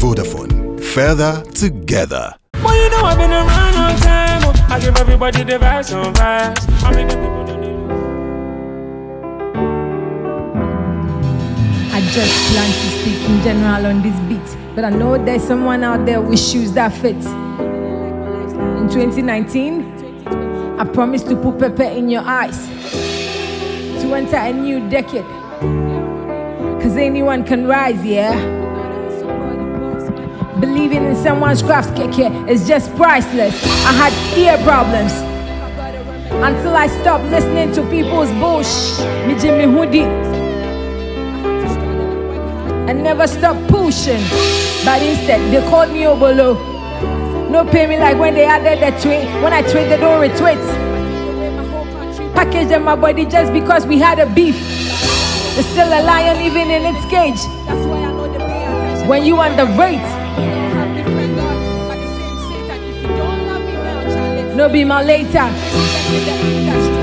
Vodafone, further together. Well, you know I've been around all time. I give everybody the vibes on vibes. I make the people that they lose. I just plan to speak in general on this beat, but I know there's someone out there with shoes that fit. In 2019, I promise to put pepper in your eyes to enter a new decade. Cause anyone can rise, yeah? Believing in someone's craft is just priceless. I had ear problems until I stopped listening to people's bullshit. Me Jimmy Hoodie. And never stopped pushing. But instead, they called me Obolo. No pay me like when they added the tweet. When I tweet, they don't retweet. Package in my body just because we had a beef. There's still a lion living in its cage. That's why I know the pay attention. When you underrate, no be my later.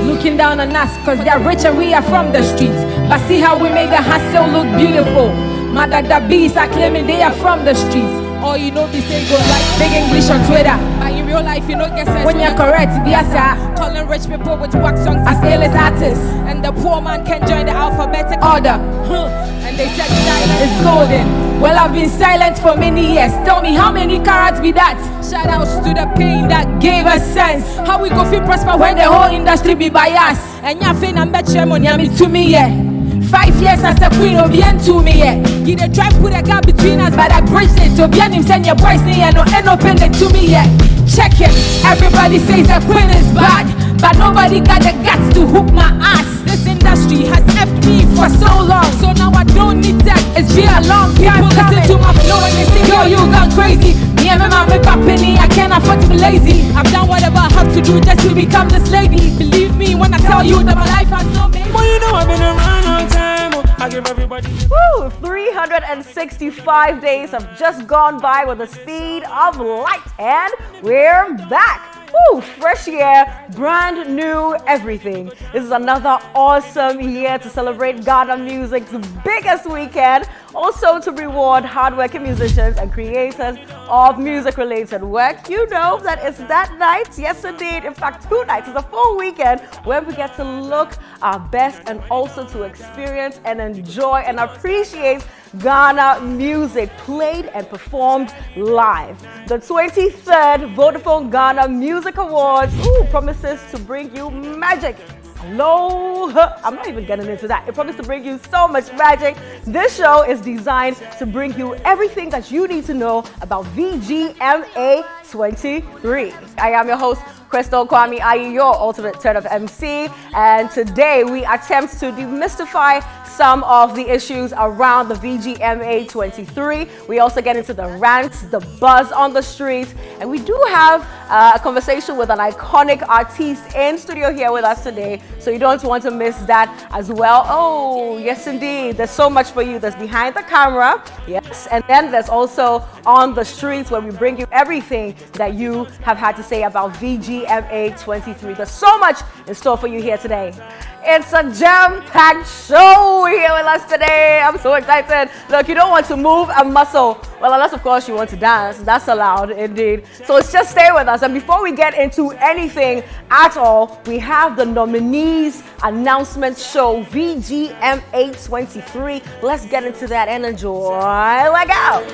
Looking down on us cause they're rich and we are from the streets. But see how we made the hustle look beautiful. Mad at the bees are claiming they are from the streets. Or you know they say go like big English on Twitter. But in real life you know get sense. When you're correct, yes sir. Calling rich people with wax songs as A-list artists. And the poor man can join the alphabetic order. And they said silence is golden. Well, I've been silent for many years. Tell me how many carats be that? Shout outs to the pain that gave us sense. How we go feel prosper when the whole industry be biased. And ya fin and bet money to me, yeah. 5 years as a queen, Obian to me, yeah. You dey try put a gap between us, but I bridged it. Obian him send your boys near no end open it to me, yeah. Check it. Everybody says the queen is bad, but nobody got the guts to hook my ass. This industry has left me for so long, so now I don't need that. It's been a long time. People listen to my flow and they say, yo, you gone crazy. Me and my mom make a penny, I can't afford to be lazy. I've done whatever I have to do just to become this lady. Believe me when I tell you that my life has no meaning. Well, you know I've been around all time. I give everybody. Woo! 365 days have just gone by with the speed of light, and we're back. Woo! Fresh year, brand new everything. This is another awesome year to celebrate Ghana music's biggest weekend. Also to reward hardworking musicians and creators of music-related work. You know that it's that night. Yes, indeed. In fact, 2 nights. It's a full weekend where we get to look our best and also to experience and enjoy and appreciate Ghana music played and performed live. The 23rd Vodafone Ghana Music Awards promises to bring you magic. Hello, I'm not even getting into that. It promises to bring you so much magic. This show is designed to bring you everything that you need to know about VGMA23. I am your host, Crystal Kwame Ayi, your ultimate turn of MC, and today we attempt to demystify some of the issues around the VGMA23. We also get into the rants, the buzz on the streets, and we do have a conversation with an iconic artiste in studio here with us today, so you don't want to miss that as well. Oh, yes indeed, there's so much for you. There's behind the camera, yes, and then there's also on the streets where we bring you everything that you have had to say about VGMA23. There's so much in store for you here today. It's a jam-packed show here with us today. I'm so excited. Look, you don't want to move a muscle. Well, unless, of course, you want to dance. That's allowed, indeed. So just stay with us. And before we get into anything at all, we have the nominees announcement show, VGMA23. Let's get into that and enjoy. Let go.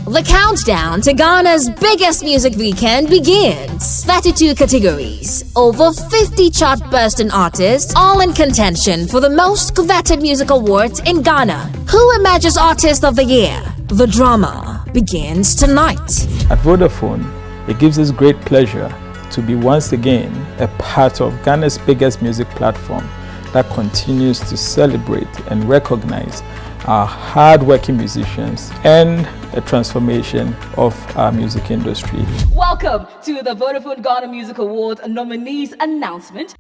The countdown to Ghana's biggest music weekend begins. 32 categories, over 50 chart-bursting artists, all in contention for the most coveted music awards in Ghana. Who emerges Artist of the Year? The drama begins tonight. At Vodafone, it gives us great pleasure to be once again a part of Ghana's biggest music platform that continues to celebrate and recognize our hard-working musicians and the transformation of our music industry. Welcome to the Vodafone Ghana Music Awards nominees announcement.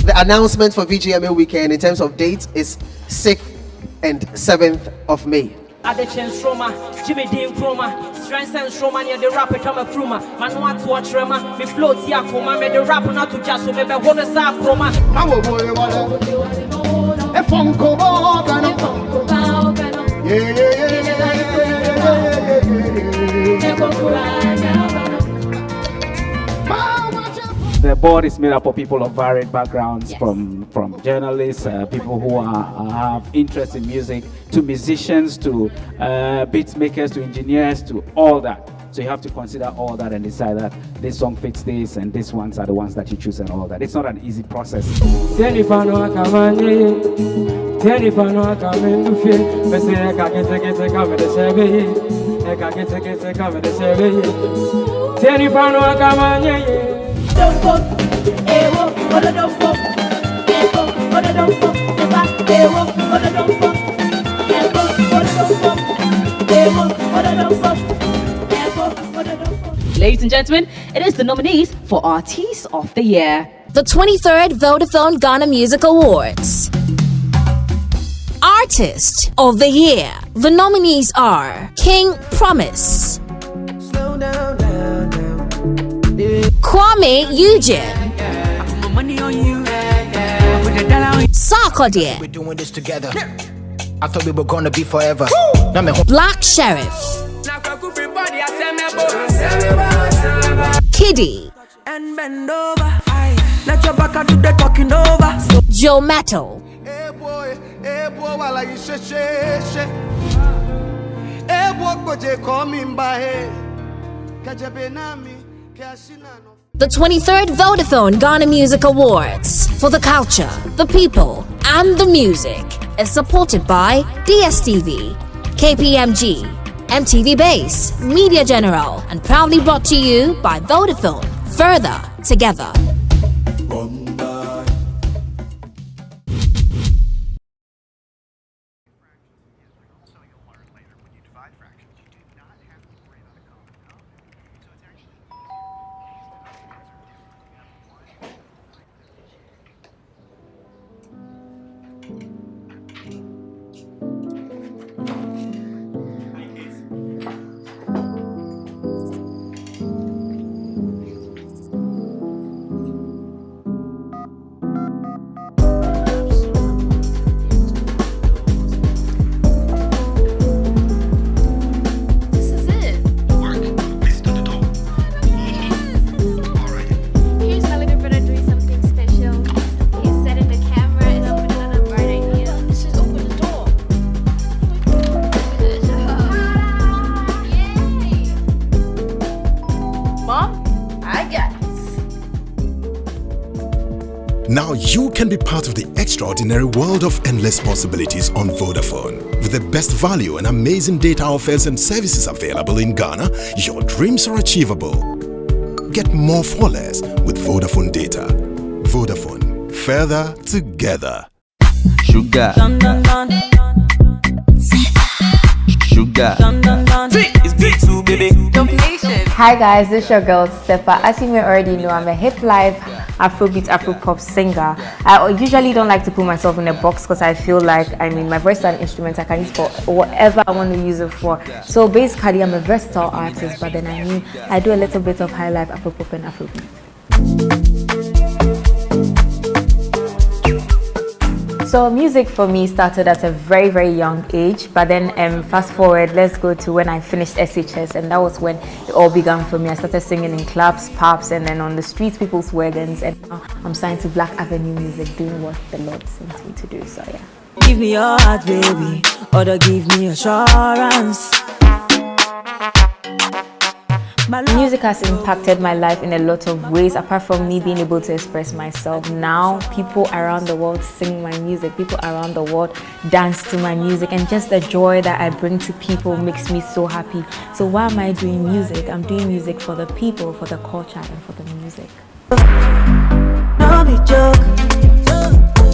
The announcement for VGMA weekend in terms of dates is 6th and 7th of May. strength and show man, the rap it come through man. Man want to watch rema, me float ya come me the rap not to just so me wanna start from man. Mawo boy wala. E fonko bogano. Yeah. The board is made up of people of varied backgrounds, from journalists, people who have interest in music, to musicians, to beat makers, to engineers, to all that. So you have to consider all that and decide that this song fits this and these ones are the ones that you choose and all that. It's not an easy process. Ladies and gentlemen, it is the nominees for Artist of the Year. The 23rd Vodafone Ghana Music Awards. Artist of the Year. The nominees are King Promise, Kwame Eugene, Sarkodie, We're doing this together. I thought we were gonna be forever. Black Sheriff, Kiddy, And bend over. Let your back do the talking over. Joe Metal, Hey boy, wala you she. Hey boy, koje komi mbahe. Kajabe nami, kashina no. the 23rd Vodafone Ghana Music Awards for the culture, the people, and the music is supported by DSTV, KPMG, MTV Base, Media General, and proudly brought to you by Vodafone. Further together. Now you can be part of the extraordinary world of endless possibilities on Vodafone. With the best value and amazing data offers and services available in Ghana, your dreams are achievable. Get more for less with Vodafone data. Vodafone, further together. Sugar. Sugar. It's B2, baby. Hi guys, this is your girl Sefa. As you may already know, I'm a hip live Afrobeat Afropop singer. I usually don't like to put myself in a box because I feel like, my voice is an instrument I can use for whatever I want to use it for. So basically I'm a versatile artist, but then I do a little bit of high life Afropop and Afrobeat. So music for me started at a very, very young age, but then fast forward, let's go to when I finished SHS, and that was when it all began for me. I started singing in clubs, pubs, and then on the streets, people's weddings, and now I'm signed to Black Avenue Music, doing what the Lord sent me to do, so yeah. Give me your heart, baby, or give me assurance. Music has impacted my life in a lot of ways. Apart from me being able to express myself, now people around the world sing my music, people around the world dance to my music, and just the joy that I bring to people makes me so happy. So why am I doing music? I'm doing music for the people, for the culture, and for the music. No be joke,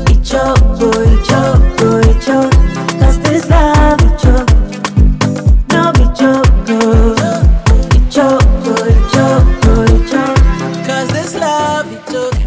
it's joke, cause this love is joke. No be joke, cause this love is joke.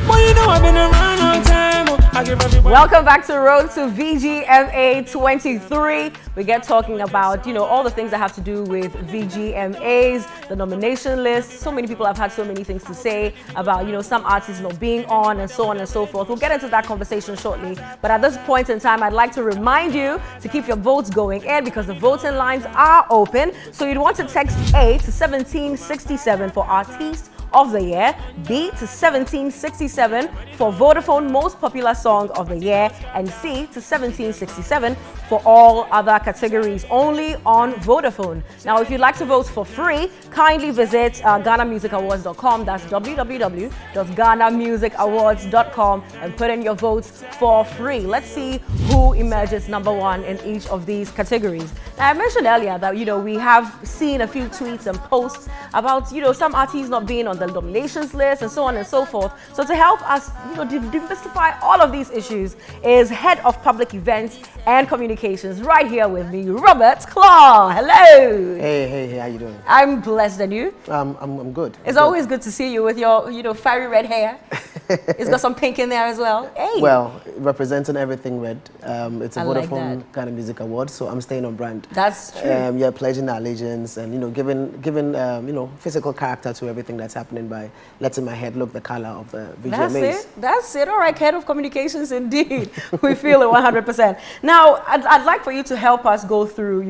Well, you know I've been around all time. I give everybody. Welcome back to Road to VGMA23. We get talking about, all the things that have to do with VGMAs, the nomination list. So many people have had so many things to say about, some artists not being on and so on and so forth. We'll get into that conversation shortly. But at this point in time, I'd like to remind you to keep your votes going in because the voting lines are open. So you'd want to text A to 1767 for Artiste of the Year, B to 1767 for Vodafone Most Popular Song of the Year, and C to 1767 for all other categories, only on Vodafone. Now, if you'd like to vote for free, kindly visit GhanaMusicAwards.com. That's www.GhanaMusicAwards.com and put in your votes for free. Let's see who emerges number one in each of these categories. Now, I mentioned earlier that, we have seen a few tweets and posts about, some artists not being on the nominations list and so on and so forth. So to help us, demystify all of these issues is Head of Public Events and Communications right here with me, Robert Claw. Hello. Hey, how you doing? I'm blessed, and you? I'm good. It's always good to see you with your, fiery red hair. It's got some pink in there as well. Hey. Well, representing everything red. It's a Vodafone like Ghana Music Award, so I'm staying on brand. That's true. Pledging our allegiance and giving physical character to everything that's happening by letting my head look the color of the VGMAs. That's it. All right, Head of Communications, indeed. We feel it 100%. Now, I'd like for you to help us go through,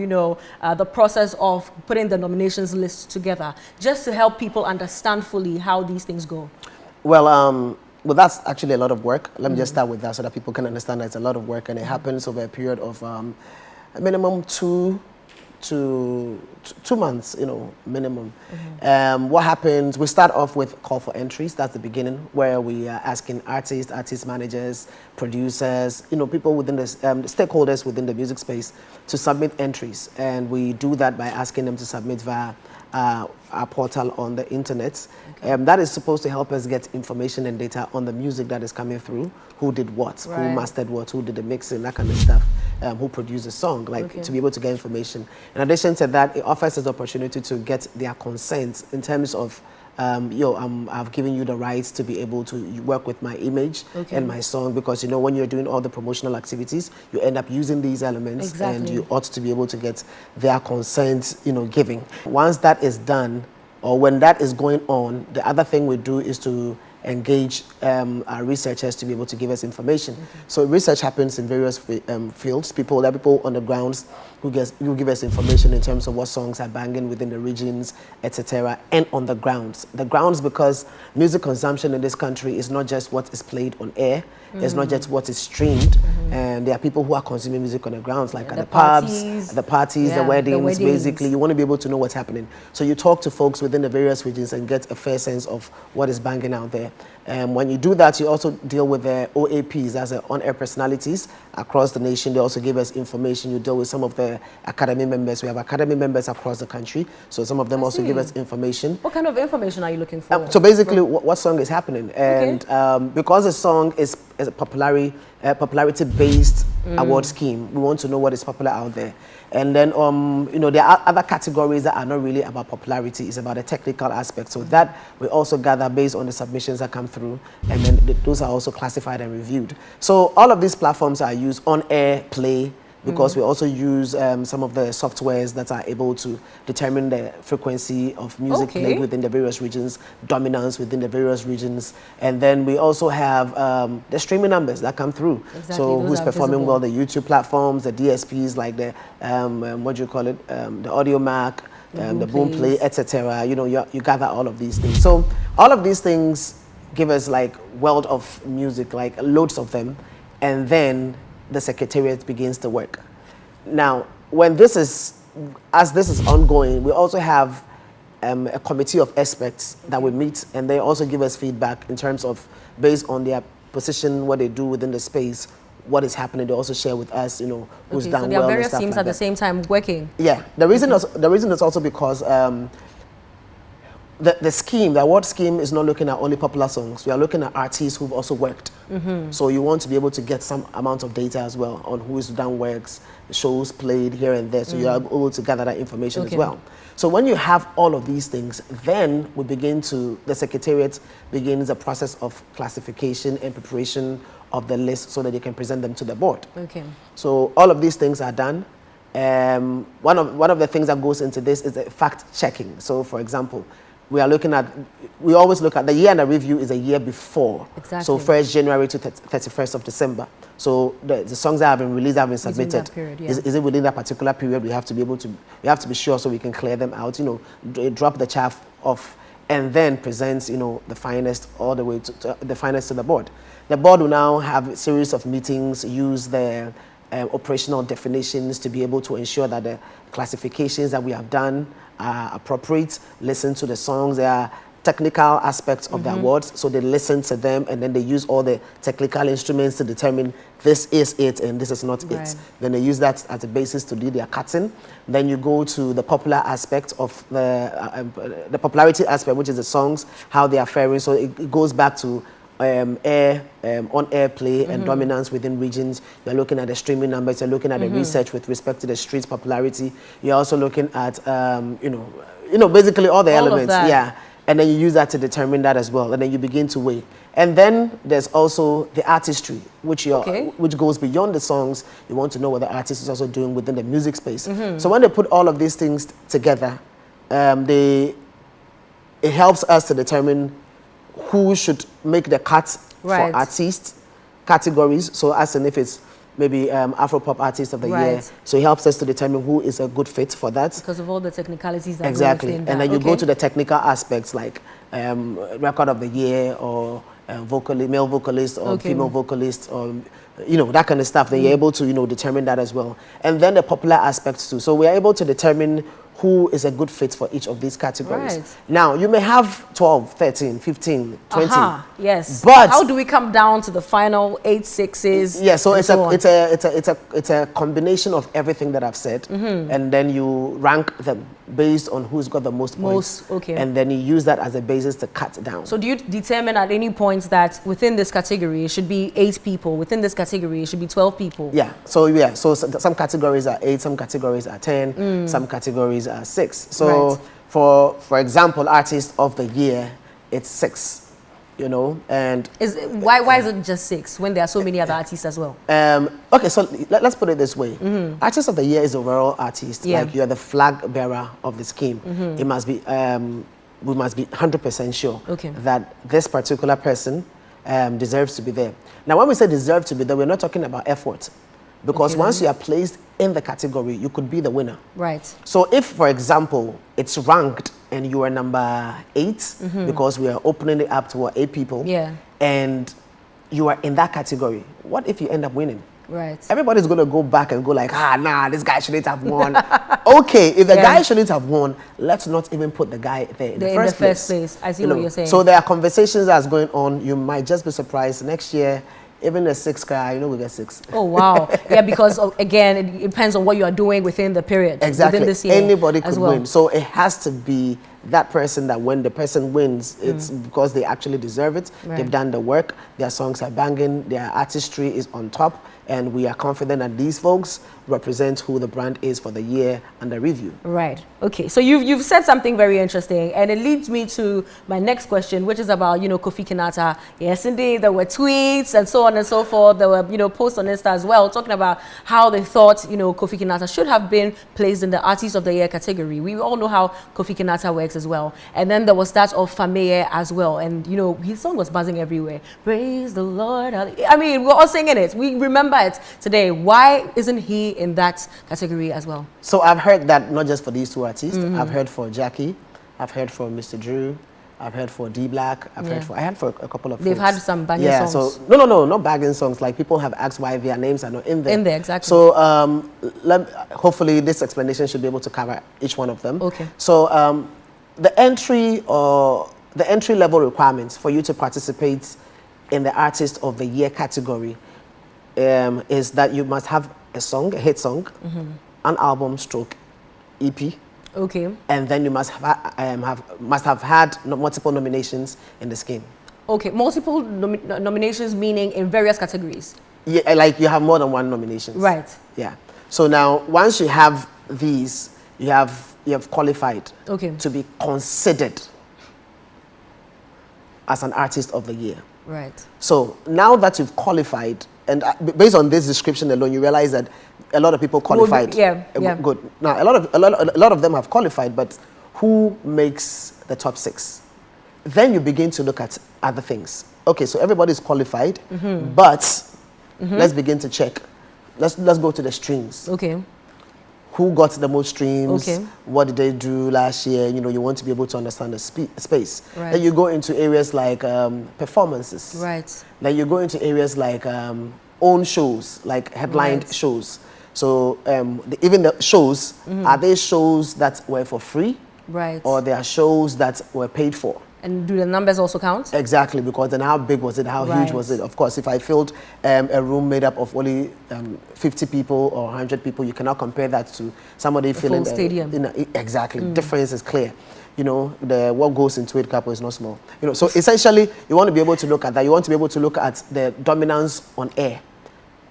the process of putting the nominations list together, just to help people understand fully how these things go. Well, that's actually a lot of work. Let me just start with that so that people can understand that it's a lot of work, and it happens over a period of a minimum 2 to 2 months, minimum. What happens, we start off with call for entries. That's the beginning, where we are asking artists, artist managers, producers, people within the stakeholders within the music space to submit entries. And we do that by asking them to submit via our portal on the internet. That is supposed to help us get information and data on the music that is coming through, who did what, who mastered what, who did the mixing, that kind of stuff, who produced a song, to be able to get information. In addition to that, it offers us the opportunity to get their consent in terms of I've given you the rights to be able to work with my image and my song, because when you're doing all the promotional activities, you end up using these elements, and you ought to be able to get their consent, giving. Once that is done, or when that is going on, the other thing we do is to engage our researchers to be able to give us information. So research happens in various fields. There are people on the grounds who give us information in terms of what songs are banging within the regions, etc. And on the grounds. The grounds, because music consumption in this country is not just what is played on air, it's not just what is streamed, and there are people who are consuming music on the grounds, like at the pubs, the parties, the weddings. Basically, you want to be able to know what's happening. So you talk to folks within the various regions and get a fair sense of what is banging out there. When you do that, you also deal with the OAPs, as on-air personalities across the nation. They also give us information. You deal with some of the academy members. We have academy members across the country, so some of them also give us information. What kind of information are you looking for? So basically, what song is happening, and because a song is a popularity-based award scheme, we want to know what is popular out there. And then, there are other categories that are not really about popularity. It's about a technical aspect. So that we also gather based on the submissions that come through, and then those are also classified and reviewed. So all of these platforms are used on air, play, because we also use some of the softwares that are able to determine the frequency of music played within the various regions, dominance within the various regions, and then we also have the streaming numbers that come through. So who's performing well, the YouTube platforms, the DSPs, like the the Audio Mac, the Boom Play, etc. You gather all of these things. So all of these things give us like world of music, like loads of them, and then the secretariat begins to work. Now, as this is ongoing, we also have a committee of experts that we meet, and they also give us feedback in terms of, based on their position, what they do within the space, what is happening. They also share with us, who's done well. So there are various teams at the same time working. Yeah, the reason is also because the scheme, the award scheme is not looking at only popular songs. We are looking at artists who've also worked. So you want to be able to get some amount of data as well on who's done works, shows played here and there. So you are able to gather that information as well. So when you have all of these things, then the Secretariat begins a process of classification and preparation of the list so that you can present them to the board. Okay. So all of these things are done. One of the things that goes into this is the fact checking. So for example, we always look at the year under review is a year before. Exactly. So 1st January to 31st of December. So the songs that have been released, have been submitted. Period, yeah. Is it within that particular period? We have to be sure so we can clear them out, drop the chaff off and then present, the finest all the way to the finest to the board. The board will now have a series of meetings, use the operational definitions to be able to ensure that the classifications that we have done are appropriate, listen to the songs. There are technical aspects of the awards, so they listen to them and then they use all the technical instruments to determine this is it and this is not it. Then they use that as a basis to do their cutting. Then you go to the popular aspect of the popularity aspect, which is the songs, how they are faring. So it goes back to on-air play and dominance within regions. You're looking at the streaming numbers. You're looking at the research with respect to the street's popularity. You're also looking at basically all the elements. Yeah, and then you use that to determine that as well. And then you begin to weigh. And then there's also the artistry, which goes beyond the songs. You want to know what the artist is also doing within the music space. So when they put all of these things together, it helps us to determine who should make the cut for artist categories. So as in if it's maybe Afro-pop artist of the year. So it helps us to determine who is a good fit for that. Because of all the technicalities that exactly. go within And that. then you go to the technical aspects like record of the year or male vocalist or female vocalist or that kind of stuff. Then you're able to determine that as well. And then the popular aspects too. So we're able to determine who is a good fit for each of these categories. Now, you may have 12, 13, 15, 20. Yes. But how do we come down to the final 8 6s? Yeah, so it's a combination of everything that I've said, and then you rank them based on who's got the most points. And then you use that as a basis to cut down. So do you determine at any point that within this category it should be 8 people, within this category it should be 12 people? Yeah, so some categories are 8, some categories are 10, some categories are 6. So for example, artist of the year, it's 6. And why is it just 6 when there are so many other artists as well? Okay, so let's put it this way. Artist of the year is overall artist. Like you are the flag bearer of the scheme. It must be we must be 100% sure that this particular person deserves to be there. Now, when we say deserve to be there, we're not talking about effort. Because once you are placed in the category, you could be the winner. So if, for example, it's ranked and you are number 8, because we are opening it up to 8 people, and you are in that category, what if you end up winning? Everybody's going to go back and go like, nah, this guy shouldn't have won. Okay, if the guy shouldn't have won, let's not even put the guy there in the first place. I see what you're saying. So there are conversations that's going on. You might just be surprised next year, even the 6th guy, we get 6. Oh, wow. Yeah, because again, it depends on what you are doing within the period. Exactly. Within this year anybody could win. So it has to be that person that when the person wins, it's because they actually deserve it. They've done the work. Their songs are banging. Their artistry is on top. And we are confident that these folks represent who the brand is for the year under review. Okay, so you've said something very interesting, and it leads me to my next question, which is about Kofi Kinata. Yes, indeed, there were tweets and so on and so forth. There were posts on Insta as well talking about how they thought Kofi Kinata should have been placed in the Artist of the Year category. We all know how Kofi Kinata works as well. And then there was that of Fameye as well, and his song was buzzing everywhere. Praise the Lord. I mean, we're all singing it. We remember it today. Why isn't he in that category as well? So I've heard that not just for these 2 artists. I've heard for Jackie, I've heard for Mr. Drew, I've heard for D Black, I heard for a couple of They've folks. had some banging songs. So no, not banging songs. Like people have asked why their names are not in there. Exactly. So hopefully this explanation should be able to cover each one of them. So the entry level requirements for you to participate in the Artist of the Year category is that you must have a song, a hit song, an album / EP, Okay. And then you must have had multiple nominations in the scheme. Okay, multiple nominations meaning in various categories. Yeah, like you have more than one nomination. Right. Yeah. So now, once you have these, you have qualified to be considered as an artist of the year. Right. So now that you've qualified, and based on this description alone, you realize that a lot of people qualified. Yeah. Good. Now, a lot of them have qualified, but who makes the top 6? Then you begin to look at other things. Okay, so everybody's qualified, but let's begin to check. Let's go to the streams. Okay. Who got the most streams? Okay. What did they do last year? You know, you want to be able to understand the space. Right. Then you go into areas like performances. Right. Then you go into areas like own shows, like headlined shows. So even the shows, are they shows that were for free? Right. Or they are shows that were paid for? And do the numbers also count? Exactly, because then how big was it? How huge was it? Of course, if I filled a room made up of only 50 people or 100 people, you cannot compare that to somebody filling full stadium. Exactly, difference is clear. You know, what goes into it, Capo, is not small. You know, so essentially, you want to be able to look at that. You want to be able to look at the dominance on air,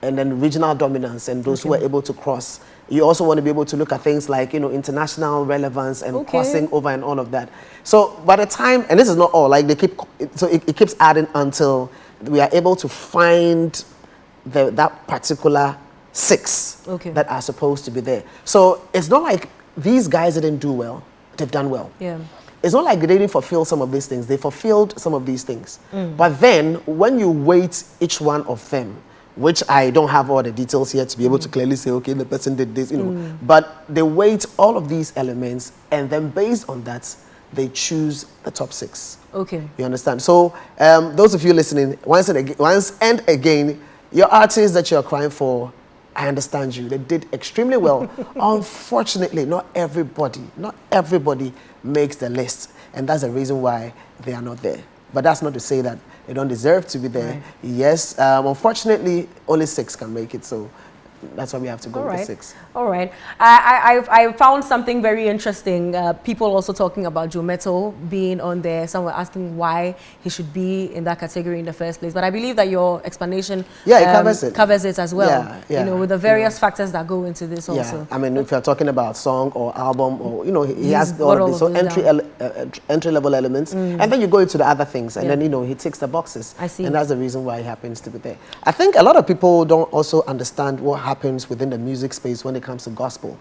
and then regional dominance, and those who are able to cross. You also want to be able to look at things like, you know, international relevance and crossing over and all of that. So by the time, and this is not all, like they keep, so it keeps adding until we are able to find that particular 6 that are supposed to be there. So it's not like these guys didn't do well, they've done well. Yeah. It's not like they didn't fulfill some of these things, they fulfilled some of these things. But then when you weight each one of them, which I don't have all the details here to be able to clearly say, okay, the person did this, you know. But they weight all of these elements, and then based on that, they choose the top 6. Okay. You understand? So those of you listening, once and again, your artists that you're crying for, I understand you. They did extremely well. Unfortunately, not everybody makes the list, and that's the reason why they are not there. But that's not to say that they don't deserve to be there. Right. Yes, unfortunately, only 6 can make it, so that's why we have to go with the 6. All right. I found something very interesting. People also talking about Joe Mettle being on there. Some were asking why he should be in that category in the first place. But I believe that your explanation covers it as well. Yeah. You know, with the various factors that go into this also. I mean, if you're talking about song or album, or, you know, he has all of this. So entry-level elements. And then you go into the other things. And then, you know, he ticks the boxes. I see. And that's the reason why he happens to be there. I think a lot of people don't also understand what happens within the music space when it comes to gospel.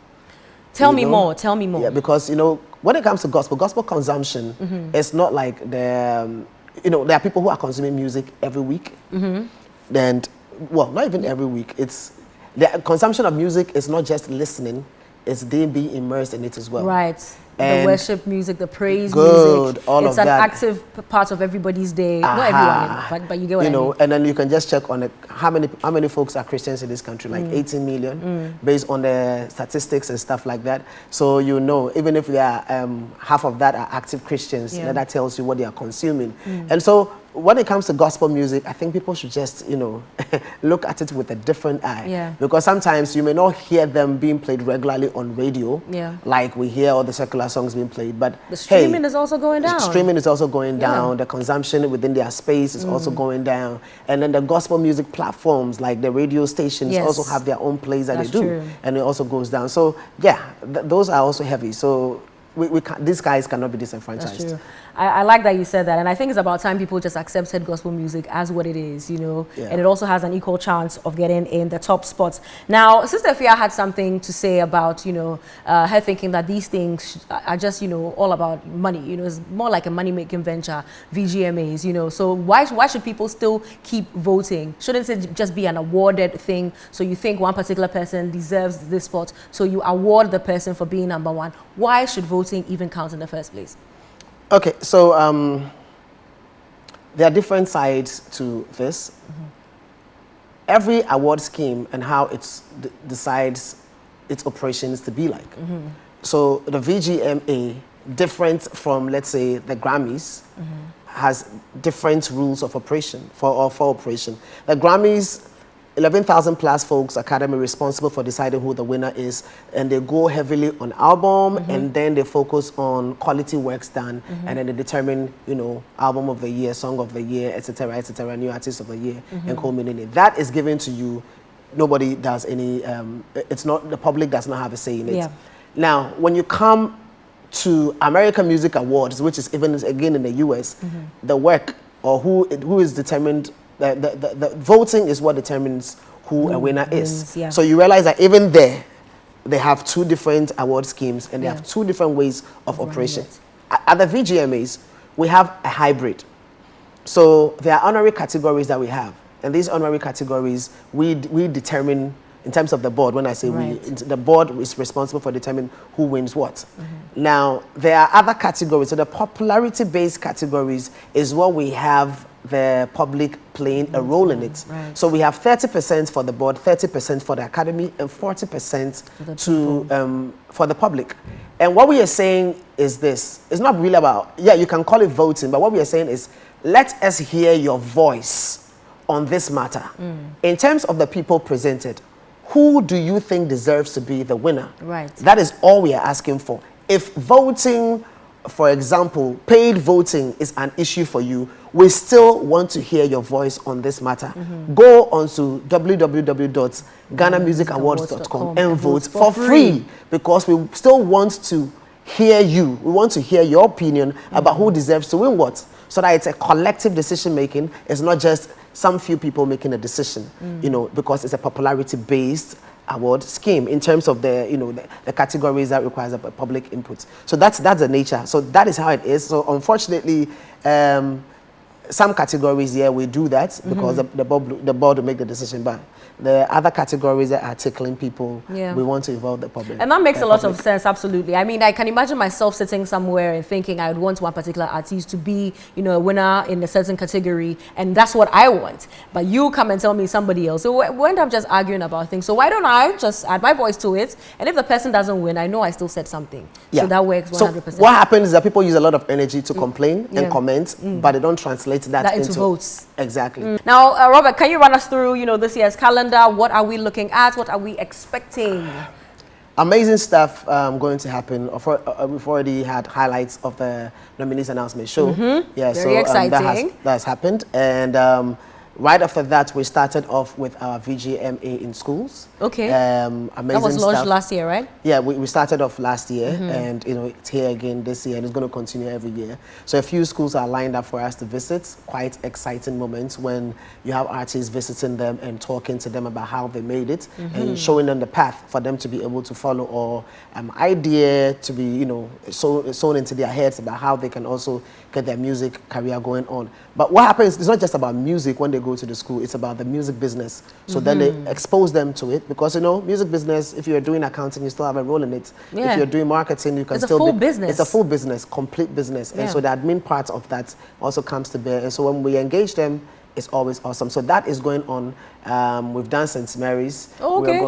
Tell me more. Yeah, because, you know, when it comes to gospel consumption, it's not like you know, there are people who are consuming music every week. And, well, not even every week. It's the consumption of music is not just listening, it's them being immersed in it as well. Right. The worship music, the praise music. All it's of an that. Active part of everybody's day. Not everyone, but you get what I mean. And then you can just check on it. How many folks are Christians in this country? Like 18 million, based on the statistics and stuff like that. So you know, even if there are half of that are active Christians, that tells you what they are consuming. And so when it comes to gospel music, I think people should just, you know, look at it with a different eye. Yeah. Because sometimes you may not hear them being played regularly on radio, like we hear all the secular songs being played, but the streaming is also going down. Streaming is also going down. The consumption within their space is also going down. And then the gospel music platforms, like the radio stations, also have their own plays that they do. True. And it also goes down. So yeah, those are also heavy. So these guys cannot be disenfranchised. That's true. I like that you said that, and I think it's about time people just accepted gospel music as what it is, you know, and it also has an equal chance of getting in the top spots. Now, Sister Fia had something to say about, you know, her thinking that these things are just, you know, all about money. You know, it's more like a money-making venture, VGMAs, you know. So why should people still keep voting? Shouldn't it just be an awarded thing? So you think one particular person deserves this spot, so you award the person for being number one. Why should voting even count in the first place? Okay, so there are different sides to this. Every award scheme and how it decides its operations to be like. So the VGMA, different from, let's say, the Grammys, has different rules of operation for operation. The Grammys 11,000 plus folks academy responsible for deciding who the winner is, and they go heavily on album, and then they focus on quality works done, and then they determine, you know, album of the year, song of the year, etc., new artist of the year, and culminating it. That is given to you. Nobody does any. It's not, the public does not have a say in it. Now, when you come to American Music Awards, which is even again in the US, the work or who is determined. The voting is what determines who a winner is. So you realize that even there, they have two different award schemes and they have two different ways of operation. At the VGMAs, we have a hybrid. So there are honorary categories that we have. And these honorary categories, we determine, in terms of the board, when I say we, the board is responsible for determining who wins what. Now, there are other categories. So the popularity-based categories is what we have the public playing a role in it. So we have 30% for the board, 30% for the academy, and 40% for the public. And what we are saying is this. It's not really about, you can call it voting, but what we are saying is, let us hear your voice on this matter. In terms of the people presented, who do you think deserves to be the winner? That is all we are asking for. If voting, for example, paid voting is an issue for you, we still want to hear your voice on this matter. Go on to www.ghanamusicawards.com and vote for free, because we still want to hear you. We want to hear your opinion about who deserves to win what, so that it's a collective decision making. It's not just some few people making a decision, you know, because it's a popularity based award scheme in terms of the, you know, the categories that requires a public input. So that's the nature. So that is how it is. So unfortunately, some categories, we do that because the board will make the decision, but the other categories that are tickling people, we want to involve the public. And that makes a lot of sense, absolutely. I mean, I can imagine myself sitting somewhere and thinking I would want one particular artist to be, you know, a winner in a certain category, and that's what I want. But you come and tell me somebody else. So we end up just arguing about things. So why don't I just add my voice to it? And if the person doesn't win, I know I still said something. So that works 100%. So what happens is that people use a lot of energy to complain and comment, but they don't translate that into votes. Exactly. Now, Robert, can you run us through, you know, this year's calendar? What are we looking at? What are we expecting? Amazing stuff going to happen. We've already had highlights of the nominees announcement show. Very exciting. That has happened. And right after that, we started off with our VGMA in schools. Okay. Amazing that was launched stuff. last year, right? Yeah, we started off last year, and you know, it's here again this year, and it's going to continue every year. So a few schools are lined up for us to visit. Quite exciting moments when you have artists visiting them and talking to them about how they made it, and showing them the path for them to be able to follow, or idea to be, you know, sewn into their heads about how they can also get their music career going on. But what happens, it's not just about music when they go to the school, it's about the music business. So then they expose them to it, because, you know, music business, if you're doing accounting, you still have a role in it. If you're doing marketing, you can still be... It's a full business. It's a full business, complete business. And so the admin part of that also comes to bear. And so when we engage them, it's always awesome. So that is going on. We've done St. Mary's. Okay.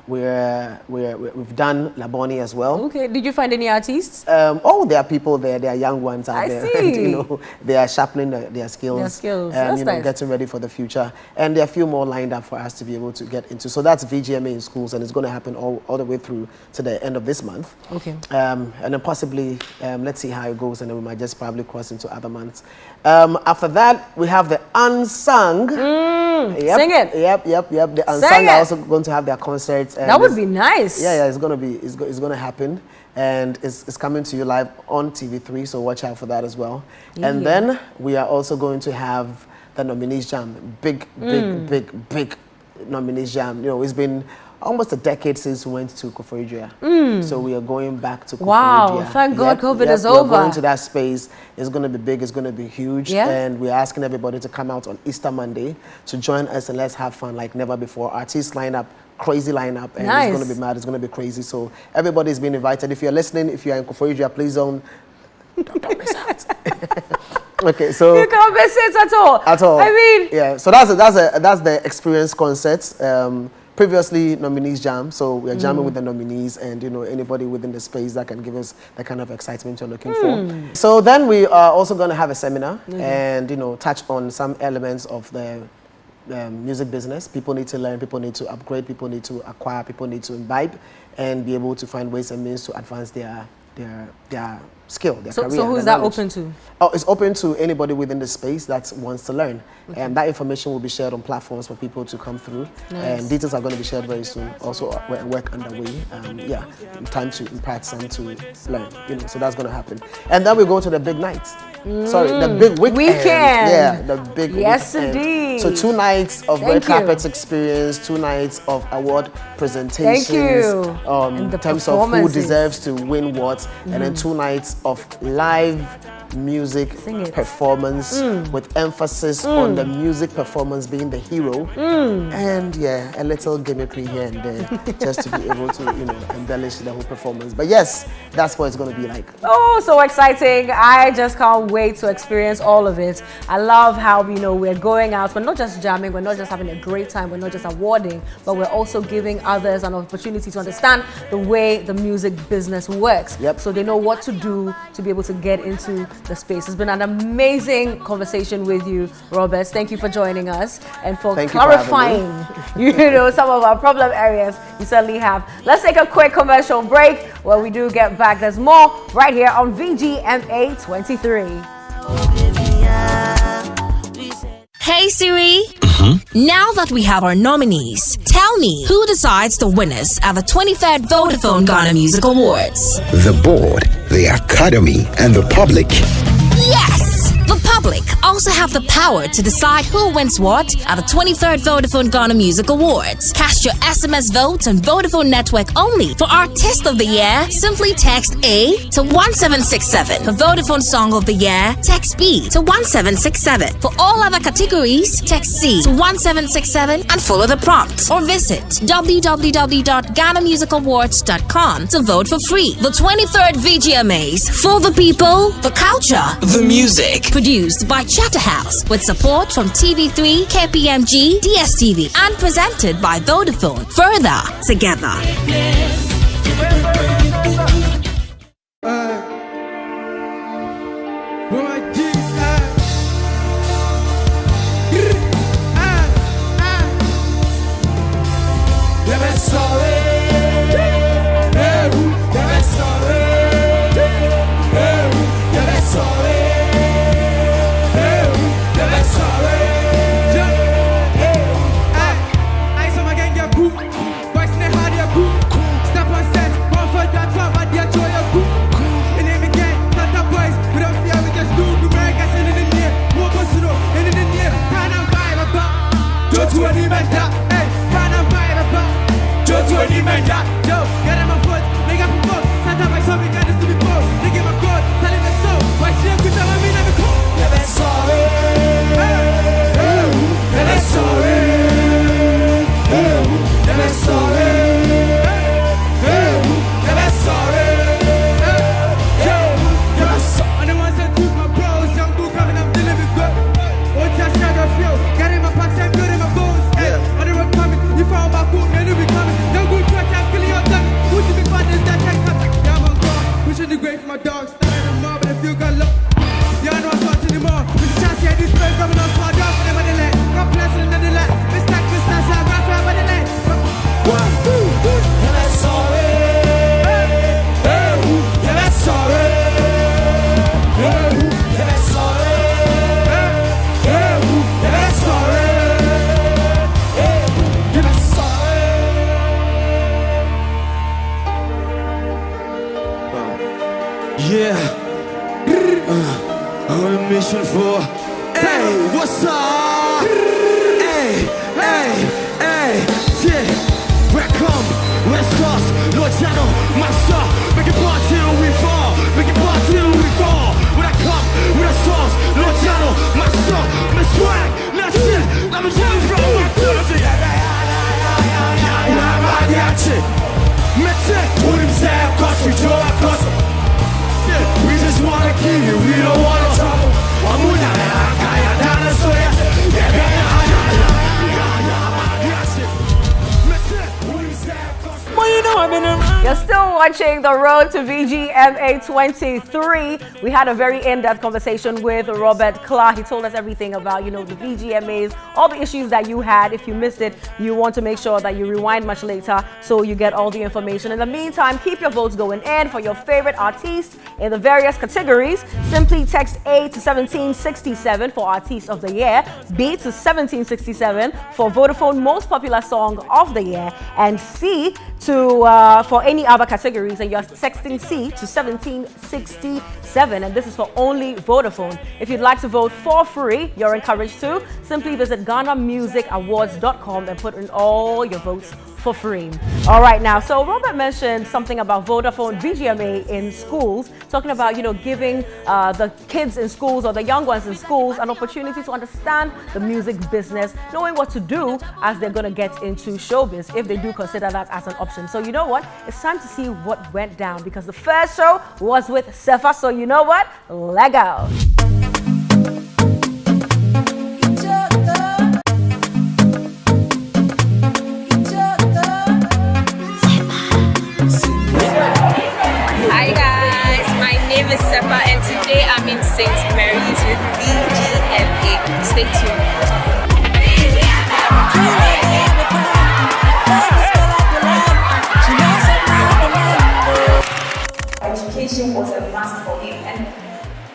We've done Laboni as well. Okay. Did you find any artists? There are people there. There are young ones out there. See. You know, they are sharpening their skills. That's you know, nice. getting ready for the future. And there are a few more lined up for us to be able to get into. So that's VGMA in schools, and it's going to happen all the way through to the end of this month. Okay. And then possibly, let's see how it goes, and then we might just probably cross into other months. After that, we have the unsung. Sing it. Yep. The unsung are also going to have their concerts. That would be nice. Yeah. It's going to happen, and it's coming to you live on TV3. So watch out for that as well. And then we are also going to have the nominees jam. Big nominees jam. You know, it's been almost a decade since we went to Koforidua. So we are going back to Koforidua. Wow, thank God COVID is over. We're going to that space. It's going to be big, it's going to be huge. And we're asking everybody to come out on Easter Monday to join us, and let's have fun like never before. Artists line up, crazy lineup, and it's going to be mad, it's going to be crazy. So everybody's been invited. If you're listening, if you're in Koforidua, please don't miss out. Okay, so you can't miss it at all. I mean, so that's the experience concert. Previously, nominees jam, so we are jamming with the nominees, and you know, anybody within the space that can give us the kind of excitement you're looking for. So then we are also going to have a seminar and, you know, touch on some elements of the music business. People need to learn, people need to upgrade, people need to acquire, people need to imbibe, and be able to find ways and means to advance their skill, their career. So who's that open to? Oh, it's open to anybody within the space that wants to learn. Okay. And that information will be shared on platforms for people to come through. Nice. And details are going to be shared very soon. Also, work underway. Yeah, time to impart some to learn. You know, so that's going to happen. And then we go to the big night. Sorry, the big weekend. Yeah, the big weekend. Yes, indeed. So 2 nights of red carpet experience, 2 nights of award presentations. Thank you. In terms of who deserves to win what, and then 2 nights of live music performance with emphasis on the music performance being the hero, and yeah, a little gimmickry here and there just to be able to, you know, embellish the whole performance. But yes, that's what it's going to be like. Oh, so exciting. I just can't wait to experience all of it. I love how, you know, we're going out, we're not just jamming, we're not just having a great time, we're not just awarding, but we're also giving others an opportunity to understand the way the music business works. Yep. So they know what to do to be able to get into the space. It's been an amazing conversation with you, Robert. Thank you for joining us and for clarifying, you know, some of our problem areas. You certainly have. Let's take a quick commercial break. When we do get back, there's more right here on VGMA23. Hey Siri. Now that we have our nominees, tell me who decides the winners at the 23rd Vodafone Ghana Music Awards? The board, the academy, and the public. Yes! The public also have the power to decide who wins what at the 23rd Vodafone Ghana Music Awards. Cast your SMS votes on Vodafone Network only. For Artist of the Year, simply text A to 1767. For Vodafone Song of the Year, text B to 1767. For all other categories, text C to 1767 and follow the prompts. Or visit www.GhanaMusicAwards.com to vote for free. The 23rd VGMAs, for the people, the culture, the music. Produced by Chatterhouse with support from TV3, KPMG, DSTV, and presented by Vodafone. Further together. We just wanna kill you, we don't wanna trouble. You're still watching The Road to VGMA23. We had a very in-depth conversation with Robert Clark. He told us everything about, the VGMAs, all the issues that you had. If you missed it, you want to make sure that you rewind much later so you get all the information. In the meantime, keep your votes going in for your favorite artists in the various categories. Simply text A to 1767 for Artist of the Year, B to 1767 for Vodafone Most Popular Song of the Year, and C to for any other categories, and you're texting C to 1767, and this is for only Vodafone. If you'd like to vote for free, you're encouraged to. Simply visit GhanaMusicAwards.com and put in all your votes for free. All right, now, so Robert mentioned something about Vodafone VGMA in schools, talking about, giving the kids in schools or the young ones in schools an opportunity to understand the music business, knowing what to do as they're going to get into showbiz, if they do consider that as an option. So you know what? It's time to see what went down, because the first show was with Sefa. So you know what? Let go. Hi guys, my name is Sepa and today I'm in St. Mary's with VGMA. Stay tuned. Education was a must for him, and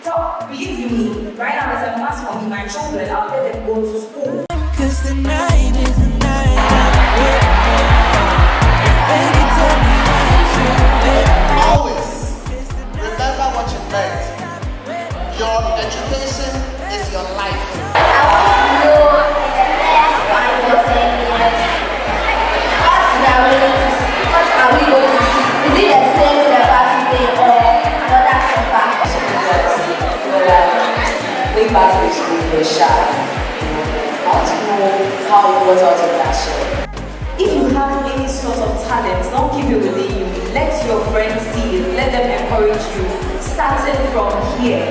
so believe you me, right now it's a must for me. My children, I'll let them go to school. 'Cause the night is the night. Always remember what you learned. Your education is your life. I want to know in the next 5 or 10 years, what are we going to see? Is it the same Sepa today or another Sepa? Way back in school, we were shy. I want to know how it was out of that show. If you have any sort of talent, don't keep it within you. Let your friends see it. Let them encourage you. Starting from here.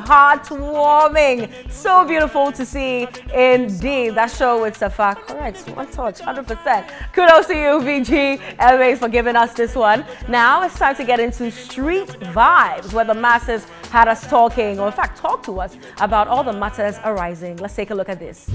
Heartwarming, so beautiful to see indeed. That show with Sefa, correct, one touch, 100%. Kudos to you, VGMA, for giving us this one. Now it's time to get into street vibes, where the masses had us talking, or in fact talk to us about all the matters arising. Let's take a look at this.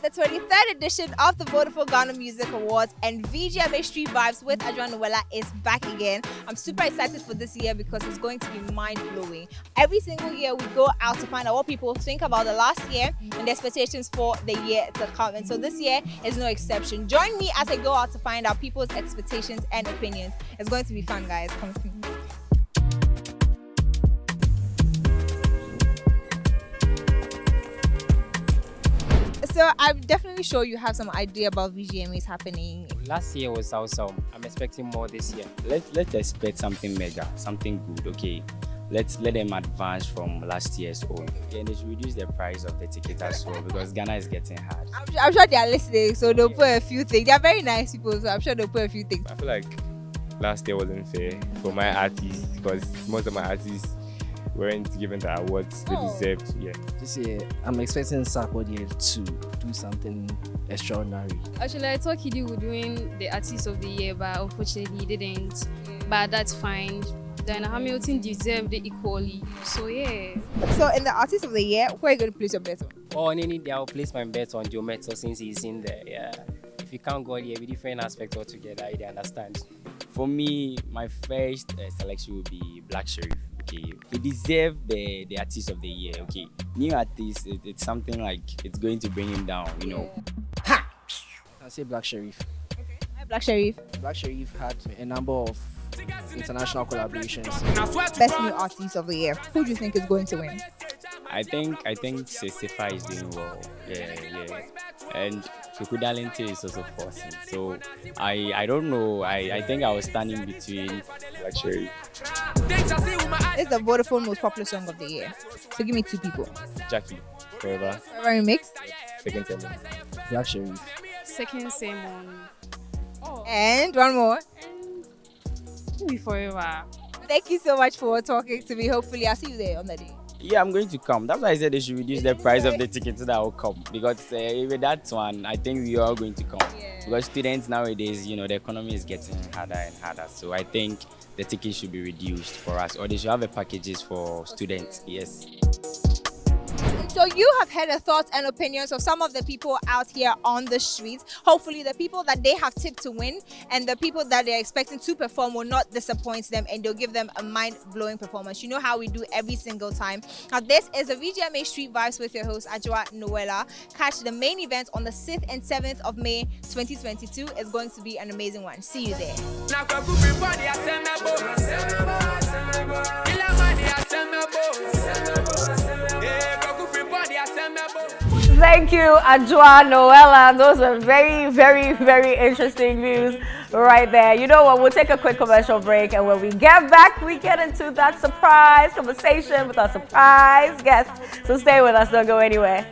The 23rd edition of the Vodafone Ghana Music Awards and VGMA Street Vibes with Adjoa Noella is back again. I'm super excited for this year because it's going to be mind-blowing. Every single year we go out to find out what people think about the last year and their expectations for the year to come. And so this year is no exception. Join me as I go out to find out people's expectations and opinions. It's going to be fun, guys. Come with me. So I'm definitely sure you have some idea about VGMAs happening. Last year was awesome. I'm expecting more this year. Let's expect something mega, something good, okay? Let them advance from last year's own. And they should reduce the price of the ticket as well, because Ghana is getting hard. I'm sure they are listening, so they'll put a few things. They are very nice people, so I'm sure they'll put a few things. I feel like last year wasn't fair for my artists, because most of my artists weren't given the awards they deserved. Yeah. This year, I'm expecting Sarkodie to do something extraordinary. Actually, I thought Kidi would win the Artist of the Year, but unfortunately he didn't. But that's fine. Diana Hamilton deserved it equally. So yeah. So in the Artist of the Year, where are you going to place your bet on? Oh, Nini, I'll place my bet on Joe Metal since he's in there. Yeah. if you count God here, with different aspects altogether, you understand. For me, my first selection would be Black Sherif. Okay, he deserves the artist of the year. Okay, new artist, it's something like it's going to bring him down. You know. Ha! I say Black Sherif. Okay. Why Black Sherif? Black Sherif had a number of international collaborations. Best new artist of the year. Who do you think is going to win? I think Sesifa is doing well. Yeah. And Chukudalente is also forcing. So I don't know. I think I was standing between Black Sherif. It's the Vodafone most popular song of the year. So give me two people. Jackie, Forever. Forever remix. Second Sermon. Black Sherif. Second sermon. And one more. Be Forever. Thank you so much for talking to me. Hopefully I'll see you there on the day. Yeah, I'm going to come. That's why I said they should reduce the price of the ticket so that I'll come. Because with that one, I think we are all going to come. Yeah. Because students nowadays, the economy is getting harder and harder. So I think the ticket should be reduced for us. Or they should have packages for students. Yes. So you have heard the thoughts and opinions of some of the people out here on the streets. Hopefully the people that they have tipped to win and the people that they're expecting to perform will not disappoint them, and they'll give them a mind-blowing performance. You know how we do every single time. Now this is the VGMA Street Vibes with your host Ajwa Noella. Catch the main event on the 6th and 7th of May 2022. It's going to be an amazing one. See you there. Thank you, Ajwa Noella. Those were very, very, very interesting views right there. You know what? We'll take a quick commercial break, and when we get back, we get into that surprise conversation with our surprise guest. So stay with us. Don't go anywhere.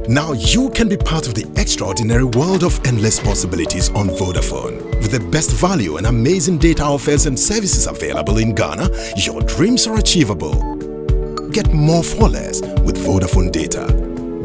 Now you can be part of the extraordinary world of endless possibilities on Vodafone. With the best value and amazing data offers and services available in Ghana, your dreams are achievable. Get more for less with Vodafone data.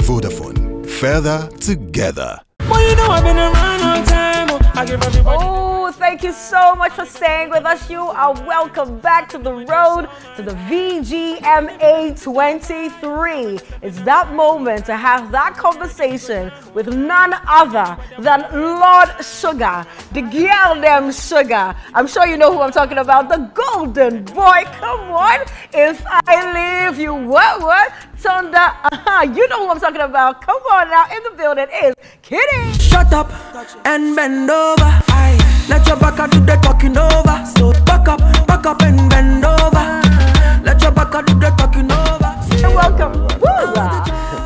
Vodafone, further together. Well, you know I've been around on time. I give everybody. Oh, thank you so much for staying with us. You are welcome back to the road to the VGMA23. It's that moment to have that conversation with none other than Lord Sugar, the girl them Sugar. I'm sure you know who I'm talking about, the golden boy. Come on, if I leave you, what? Thunder, you know who I'm talking about. Come on now, in the building is Kitty. Shut up and bend over. Aye. Let your back do the talking over. So back up and bend over. Let your back do the talking over. Welcome.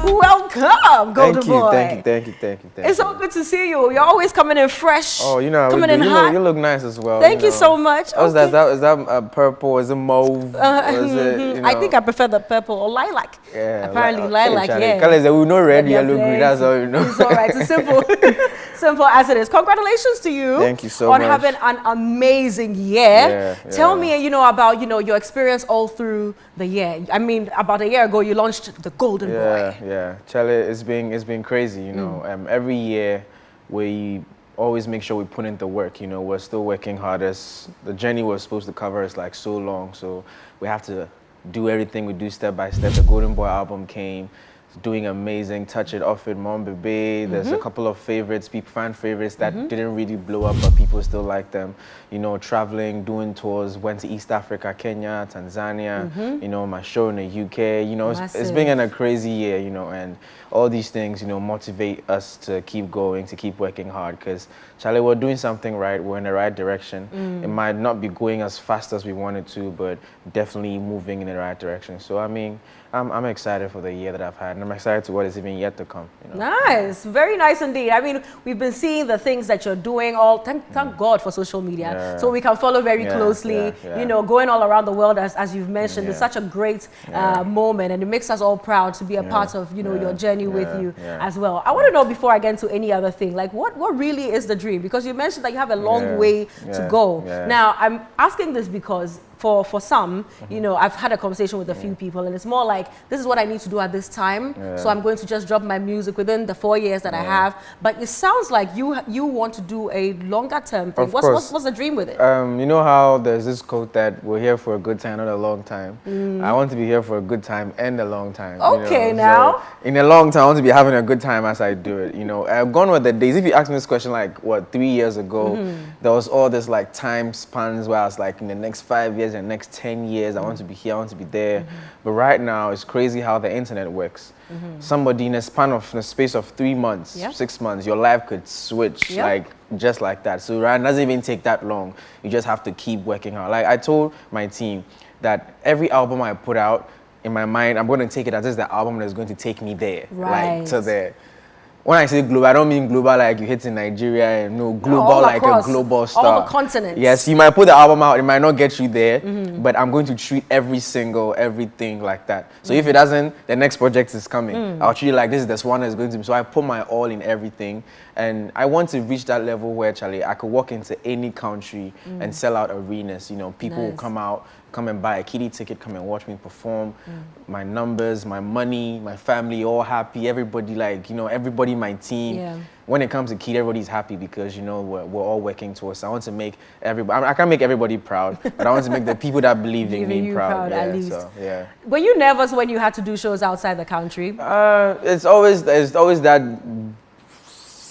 Welcome, golden boy. Thank you. It's so good to see you. You're always coming in fresh. Oh, you know, coming in hot. You look nice as well. Thank you so much. Oh, okay. Is that purple? Is it mauve? Is it, I think I prefer the purple or lilac. Yeah. Apparently lilac, yeah. Colors that we know red, yellow, green. That's all you know. It's all right. It's simple. Simple as it is. Congratulations to you. Thank you so much. On having an amazing year. Tell me, about, your experience all through the year. I mean, about a year ago, you launched the Golden Boy. Yeah. Charlie, it's been crazy, every year we always make sure we put in the work, we're still working hard. The journey was supposed to cover us like so long, so we have to do everything we do step by step. The Golden Boy album came, doing amazing. Touch It, Off It, Mom Bebe. There's a couple of favorites, fan favorites that didn't really blow up, but people still like them. You know, traveling, doing tours, went to East Africa, Kenya, Tanzania, you know, my show in the UK. You know, it's been a crazy year, you know, and all these things, you know, motivate us to keep going, to keep working hard, because, Charlie, we're doing something right, we're in the right direction. It might not be going as fast as we wanted to, but definitely moving in the right direction. So, I mean, I'm excited for the year that I've had, and I'm excited to what is even yet to come. You know? Nice, very nice indeed. I mean, we've been seeing the things that you're doing. Thank God for social media, so we can follow very closely. You know, going all around the world, as you've mentioned, it's such a great moment, and it makes us all proud to be a part of your journey with you as well. I want to know, before I get into any other thing, like what really is the dream? Because you mentioned that you have a long way to go. Now, I'm asking this because for some, you know, I've had a conversation with a few people, and it's more like, this is what I need to do at this time, so I'm going to just drop my music within the 4 years that I have. But it sounds like you want to do a longer term thing. What's the dream with it? You know how there's this quote that we're here for a good time, not a long time. I want to be here for a good time and a long time. Okay, you know? now. So in a long time, I want to be having a good time as I do it. You know, I've gone with the days. If you asked me this question like, what, 3 years ago, there was all this like time spans where I was like, in the next 5 years and next 10 years, I want to be here, I want to be there. But right now, it's crazy how the internet works. Somebody in a space of 3 months, 6 months, your life could switch like just like that. So it doesn't even take that long. You just have to keep working hard. Like I told my team that every album I put out, in my mind, I'm going to take it as this is the album that's going to take me there, like to there. When I say global, I don't mean global like you hit in Nigeria, and no, global like a global star. All the continents. Yes, you might put the album out, it might not get you there, but I'm going to treat everything like that. So if it doesn't, the next project is coming. I'll treat it like this is the one that's going to be. So I put my all in everything, and I want to reach that level where, Charlie, I could walk into any country and sell out arenas. You know, people will come and buy a kiddie ticket, come and watch me perform. My numbers, my money, my family, all happy. Everybody, like, you know, everybody, my team. When it comes to kiddie, everybody's happy because, you know, we're all working towards. I want to make everybody, I can't make everybody proud, but I want to make the people that believe in me proud. At least. So, yeah. Were you nervous when you had to do shows outside the country? It's always that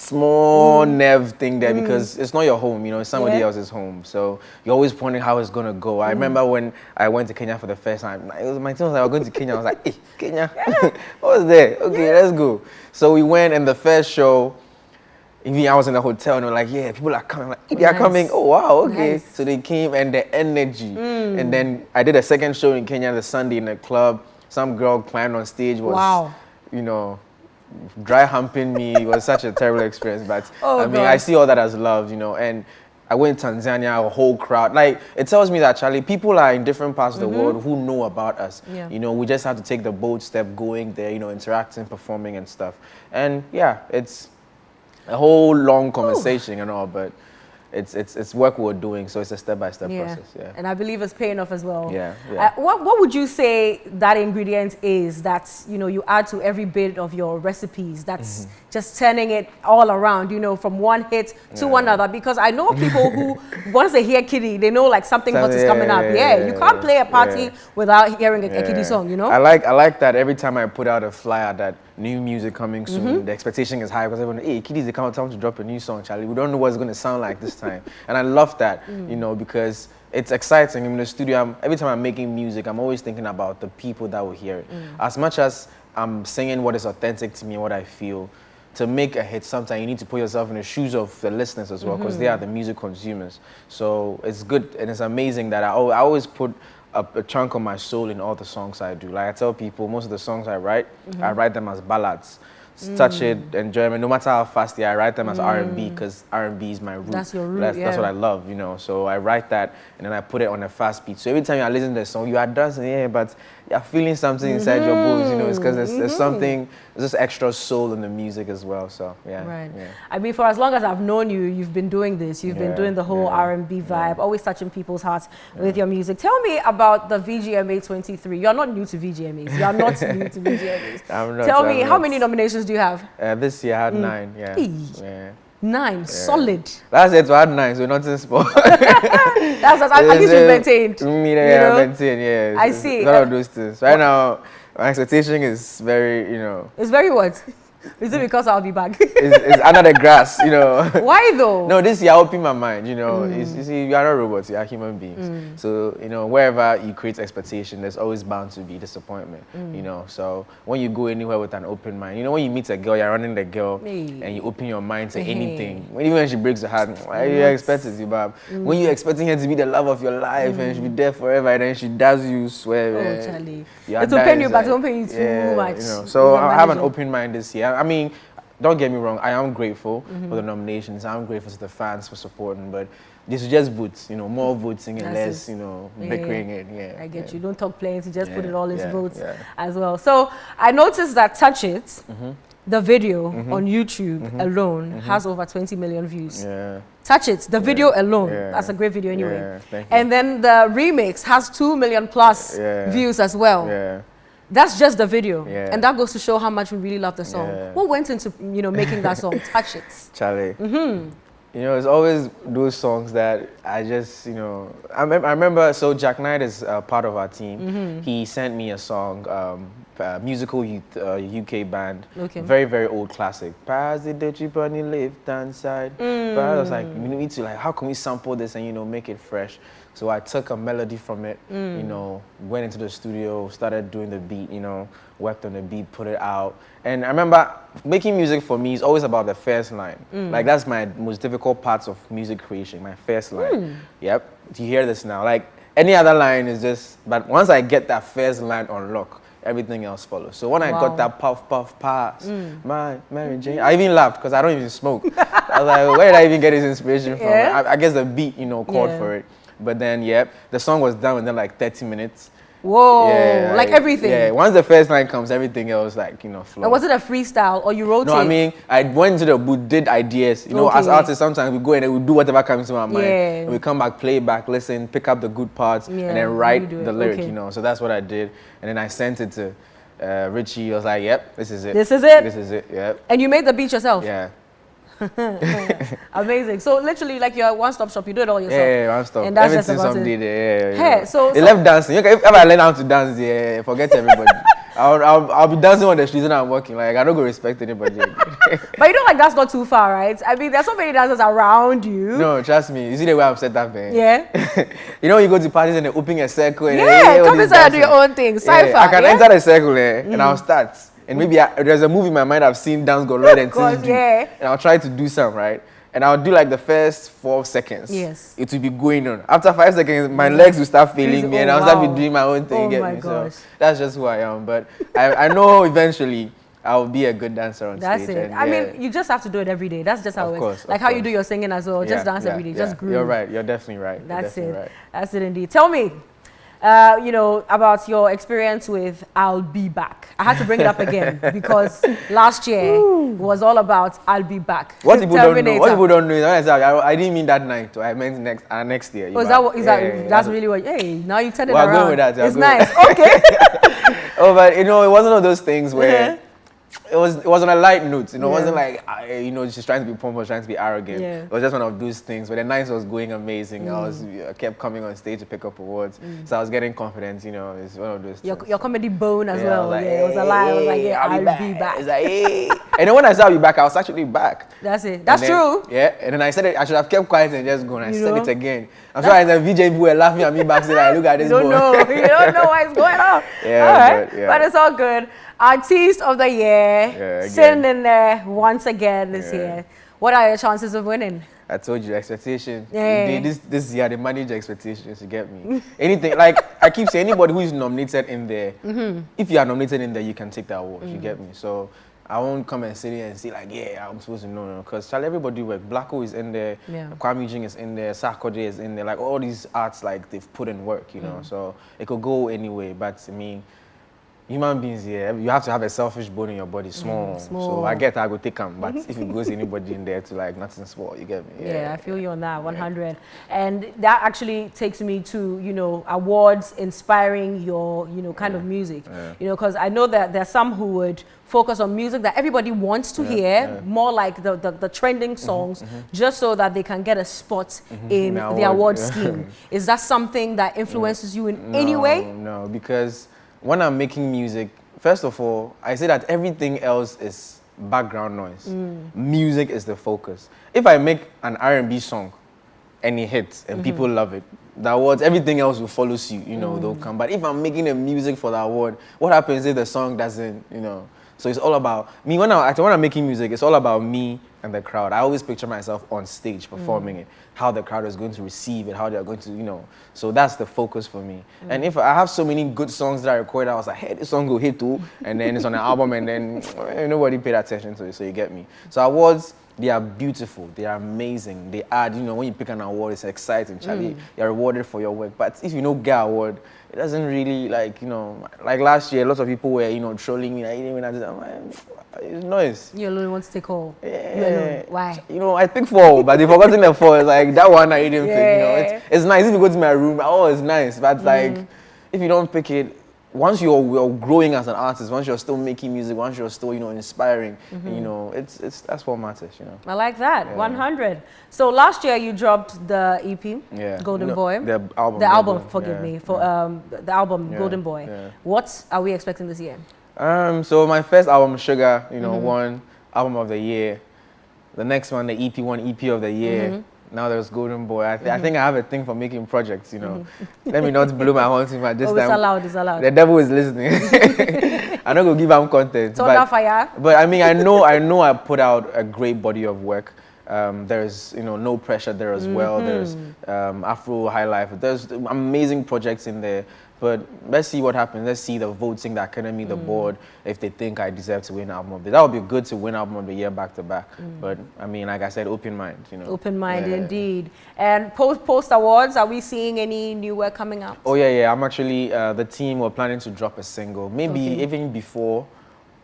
small nerve thing there because it's not your home, you know, it's somebody else's home. So you're always wondering how it's gonna go. I remember when I went to Kenya for the first time, it was my team was like, we're going to Kenya. I was like, hey, Kenya, what was there? Okay, let's go. So we went, and the first show, even I was in the hotel and they were like, yeah, people are coming. I'm like, they are coming. Oh, wow, okay. Nice. So they came, and the energy. And then I did a second show in Kenya the Sunday in a club. Some girl climbed on stage, was, you know, dry humping me. It was such a terrible experience, but I mean, I see all that as love, you know. And I went to Tanzania, a whole crowd. Like, it tells me that, Charlie, people are in different parts of the world who know about us. You know, we just have to take the bold step going there, you know, interacting, performing and stuff. And yeah, it's a whole long conversation and all, but it's work we're doing, so it's a step-by-step process. Yeah, and I believe it's paying off as well. Yeah. What would you say that ingredient is that, you know, you add to every bit of your recipes that's just turning it all around, you know, from one hit to another? Because I know people who, once they hear kiddie, they know like something hot is coming up. You can't play a party without hearing a kiddie song, you know? I like that every time I put out a flyer that new music coming soon, the expectation is high because everyone, hey, kiddies, they can't time to drop a new song, Charlie. We don't know what it's going to sound like this time. And I love that, you know, because it's exciting. In the studio, every time I'm making music, I'm always thinking about the people that will hear it. As much as I'm singing what is authentic to me, what I feel, to make a hit, sometimes you need to put yourself in the shoes of the listeners as well, because they are the music consumers. So it's good and it's amazing that I always put a chunk of my soul in all the songs I do. Like I tell people, most of the songs I write them as ballads. Touch It and German, no matter how fast I write them as R&B, because R&B is my root. That's your root, That's what I love, you know. So I write that and then I put it on a fast beat. So every time you listen to the song, you are dancing, but you're feeling something inside your bones, you know. It's because there's something, there's this extra soul in the music as well. So yeah. I mean, for as long as I've known you, you've been doing this. You've been doing the whole R&B vibe, always touching people's hearts with your music. Tell me about the VGMA23. You're not new to VGMAs. You're not new to VGMAs. Tell me, how many nominations do you have? This year I had 9. 9, solid. Last year I had 9, so nothing small. That's at least you maintained. Maintained, I see. A lot of those things. Right now, My expectation is very, you know. It's very what? Is it because I'll be back? It's under the grass, you know. Why though? No, this year I open my mind, you know. You see, you are not robots, you are human beings. So, you know, wherever you create expectation, there's always bound to be disappointment, you know. So when you go anywhere with an open mind, you know, when you meet a girl, you're running the girl and you open your mind to anything. Even when she breaks your heart, why you expect it, Zibab? When you're expecting her to be the love of your life and she'll be there forever, and then she does you, swear. Oh, Charlie. It will pain you, but it won't pain you too much. You know. So I have an open mind this year. I mean, don't get me wrong, I am grateful for the nominations. I'm grateful to the fans for supporting, but this is just votes, you know, more voting and less, you know, bickering it. Yeah, I get you. Don't talk plenty, just put it all into votes as well. So I noticed that Touch It, the video on YouTube alone has over 20 million views. Yeah. Touch It, the video alone, that's a great video anyway. Yeah, thank you. And then the remix has 2 million plus views as well. Yeah. That's just the video, and that goes to show how much we really love the song. What went into, you know, making that song, Touch It? Charlie, you know, it's always those songs that I just, you know, I remember, so Jack Knight is part of our team. He sent me a song, musical youth, UK band, very, very old classic. Pass the cheap on the left-hand side. But I was like, we need to, like, how can we sample this and, you know, make it fresh? So I took a melody from it, you know, went into the studio, started doing the beat, you know, worked on the beat, put it out. And I remember making music for me is always about the first line. Like, that's my most difficult parts of music creation, my first line. Yep, you hear this now. Like, any other line is just, but once I get that first line on lock, everything else follows. So when I got that puff, puff, pass, my Mary Jane, I even laughed because I don't even smoke. I was like, where did I even get this inspiration from? I guess the beat, you know, called for it. But then, the song was done within like 30 minutes. Whoa, like everything? Yeah, once the first line comes, everything else, like, you know, flows. And was it a freestyle or you wrote it? No, I mean, I went into the booth, did ideas. You know, as artists, sometimes we go in and we do whatever comes to our mind. And we come back, play back, listen, pick up the good parts, and then write the lyric, you know. So that's what I did. And then I sent it to Richie. I was like, yep, this is it. This is it? This is it, yep. And you made the beat yourself? Yeah. Amazing. So literally, like, you're a one-stop shop. You do it all yourself. Yeah, one-stop. And that's everything just about somebody it. there. Hey, so they left dancing. If I learn how to dance, forget everybody. I'll be dancing on the streets and I'm walking. Like, I don't go respect anybody. But you know, like, that's not too far, right? I mean, there's so many dancers around you. No, trust me. You see the way I'm set up, man. Yeah. You know, when you go to parties and they open a circle. And come inside and do your own thing. Cypher. I can enter the circle and I'll start. And maybe there's a movie in my mind I've seen Dance Go Lord and things do. And I'll try to do some, right? And I'll do like the first 4 seconds. Yes. It will be going on. After 5 seconds, my legs will start failing me and I'll start doing my own thing. Oh my gosh. So that's just who I am. But I know eventually I'll be a good dancer on stage. That's it. I mean, you just have to do it every day. That's just how it is. Like how you do your singing as well. Just dance every day. Just groove. You're right. You're definitely right. That's it. Right. That's it indeed. Tell me, you know, about your experience with I'll Be Back. I had to bring it up again because last year was all about I'll Be Back. What people don't know is I didn't mean that night. I meant next year. That's really what? Hey, now you turn it around. Going with that. It's nice. Okay. Oh, but you know, it wasn't one of those things where. It was on a light note, you know. It wasn't like, you know, she's trying to be pompous, trying to be arrogant. It was just one of those things. But the night was going amazing. I kept coming on stage to pick up awards, so I was getting confidence. You know, it's one of those. Your comedy bone as well. Like, it was a lie. I was like, I'll be back. It's like, hey. And then when I said I'll be back, I was actually back. That's it. That's true. Yeah. And then I said it. I should have kept quiet and just gone. I said it again. I'm sure the VJ people were laughing at me back. Saying, like, look at this boy. You don't know what's going on. But it's all good. Artist of the year, sitting in there once again this year. What are your chances of winning? I told you, expectation. This year, they manage expectations to get me. Anything, like I keep saying, anybody who is nominated in there, if you are nominated in there, you can take that award. You get me? So I won't come and sit here and say like, I'm supposed to know, because everybody work. Blacko is in there, Kwame Jing is in there, Sarkodie is in there. Like all these arts, like they've put in work, you know. So it could go anyway, but I mean. Human beings here, you have to have a selfish bone in your body, small. So I get I go take them, but if it goes anybody in there to like nothing small, you get me? Yeah, I feel you on that, 100. And that actually takes me to, you know, awards inspiring your, you know, kind of music. You know, because I know that there's some who would focus on music that everybody wants to hear, more like the trending songs, just so that they can get a spot in the award scheme. Is that something that influences you in any way? No, because when I'm making music, first of all, I say that everything else is background noise. Music is the focus. If I make an R&B song and it hits and people love it, the awards, everything else will follow suit, you know, they'll come. But if I'm making the music for the award, what happens if the song doesn't, you know? So it's all about me. When I'm making music, it's all about me and the crowd. I always picture myself on stage performing it, how the crowd is going to receive it, how they're going to, you know. So that's the focus for me. And if I have so many good songs that I recorded, I was like, hey, this song will hit too. And then it's on an album and then nobody paid attention to it, so you get me. So awards, they are beautiful, they are amazing. They add, you know, when you pick an award, it's exciting, Charlie. You're rewarded for your work. But if you don't get an award, it doesn't really, like, you know, like last year, lots of people were, you know, trolling me. Like, even I'm like, it's noise. You alone want to take all. Yeah. You alone. Why? You know, I think 4, but they've forgotten the 4. It's like that one I didn't pick. You know, it's nice if you go to my room. Oh, it's nice, but like, if you don't pick it, once you're growing as an artist, once you're still making music, once you're still, you know, inspiring, you know, it's that's what matters, you know. I like that. 100. So last year you dropped the EP, Golden Boy. The album. The album, forgive me, for the album Golden Boy. Yeah. What are we expecting this year? So my first album, Sugar, you know, won Album of the Year. The next one, the EP, won EP of the Year. Now there's Golden Boy. I think I have a thing for making projects, you know. Let me not blow my horn too much. This time, it's allowed. The devil is listening. I'm not gonna give him content. So on fire. But I mean, I know I put out a great body of work. There's, you know, No Pressure there as well. There's Afro High Life. There's amazing projects in there. But let's see what happens. Let's see the voting, the Academy, the board, if they think I deserve to win Album of the Year. That would be good to win Album of the Year back to back. But I mean, like I said, open mind, you know. Open mind, indeed. And post awards, are we seeing any new work coming out? Oh yeah. I'm actually the team were planning to drop a single, maybe even before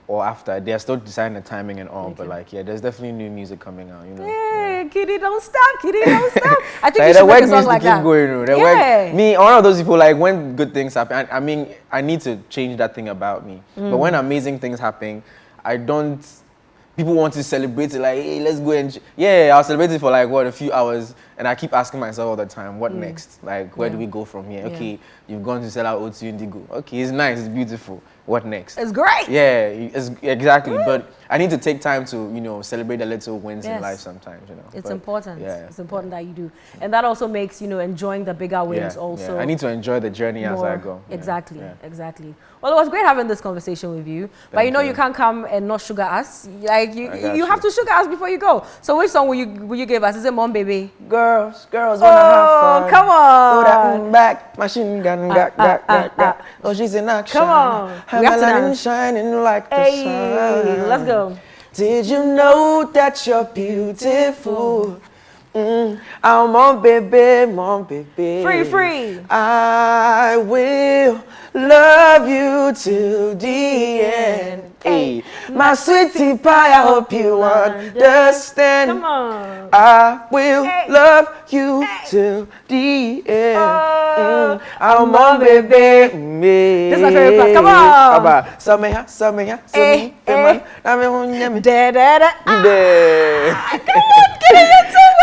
or after. They're still deciding the timing and all, but like, yeah, there's definitely new music coming out, you know. Hey, Kitty, don't stop, Kitty, don't stop. I think you should make a song like that. Me, one of those people, like, when good things happen, I mean, I need to change that thing about me. But when amazing things happen, people want to celebrate it, like, hey, let's go and, I'll celebrate it for like, a few hours, and I keep asking myself all the time, what next? Like, where do we go from here? Okay, you've gone to sell out O2 Indigo. Okay, it's nice, it's beautiful. What next? It's great. Yeah, exactly. But I need to take time to, you know, celebrate the little wins in life sometimes, you know. It's important. Yeah. It's important that you do. And that also makes, you know, enjoying the bigger wins also. Yeah. I need to enjoy the journey as I go. Exactly. Well, it was great having this conversation with you. But you know, you can't come and not sugar us. Like, you have to sugar us before you go. So which song will you give us? Is it Mom Baby? Girls wanna have fun. Come on. Throw that back, machine gun, oh, she's in action. Come on. Her melanin shining like the sun. Let's go. Did you know that you're beautiful? Oh, Mom Baby. Free. I will love you till the end. Hey, my sweetie pie, I hope you understand. Come on. I will love you till the end. Oh, Mom Baby. This is my favorite part. Come on.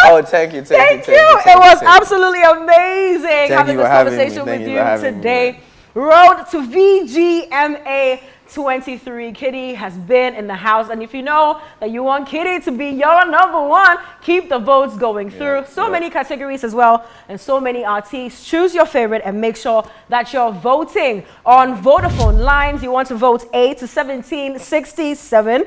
Oh, thank you. Thank you. It was absolutely amazing having this conversation with you today. Road to VGMA 23. Kitty has been in the house, and if you know that you want Kitty to be your #1, keep the votes going through. So many categories as well, and so many artists. Choose your favorite and make sure that you're voting on Vodafone lines. You want to vote 8 to 1767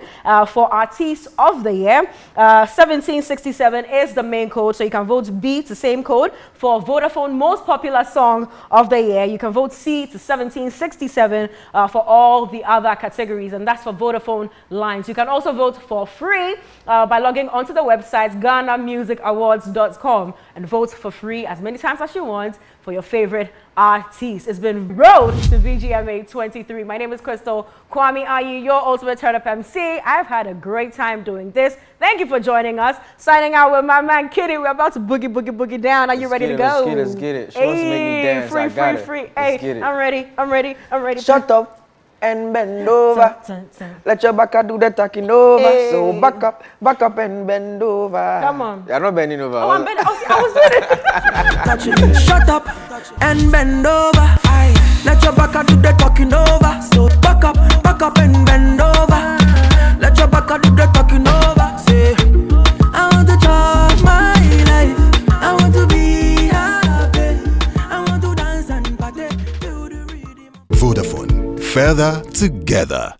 for Artist of the Year. 1767 is the main code, so you can vote B to same code for Vodafone Most Popular Song of the Year. You can vote C to 1767 for all the other categories, and that's for Vodafone lines. You can also vote for free by logging onto the website GhanaMusicAwards.com and vote for free as many times as you want for your favorite artist. It's been Road to VGMA 23. My name is Crystal Kwame Ayi, your ultimate turn-up MC. I've had a great time doing this. Thank you for joining us. Signing out with my man Kitty. We're about to boogie down. Are you ready to go? Let's get it. She wants to make me dance. Free. Hey, I'm ready. Shut up and bend over. Let your back do the talking over. Hey. So back up and bend over. Come on. You're not bending over. Oh, I'm bending. I was doing it. Shut up and bend over. Let your back do the talking over. So back up back up and bend over. Let your back do the talking over. Say, I want to chop my life. I want to be happy. I want to dance and party. Vodafone, further together.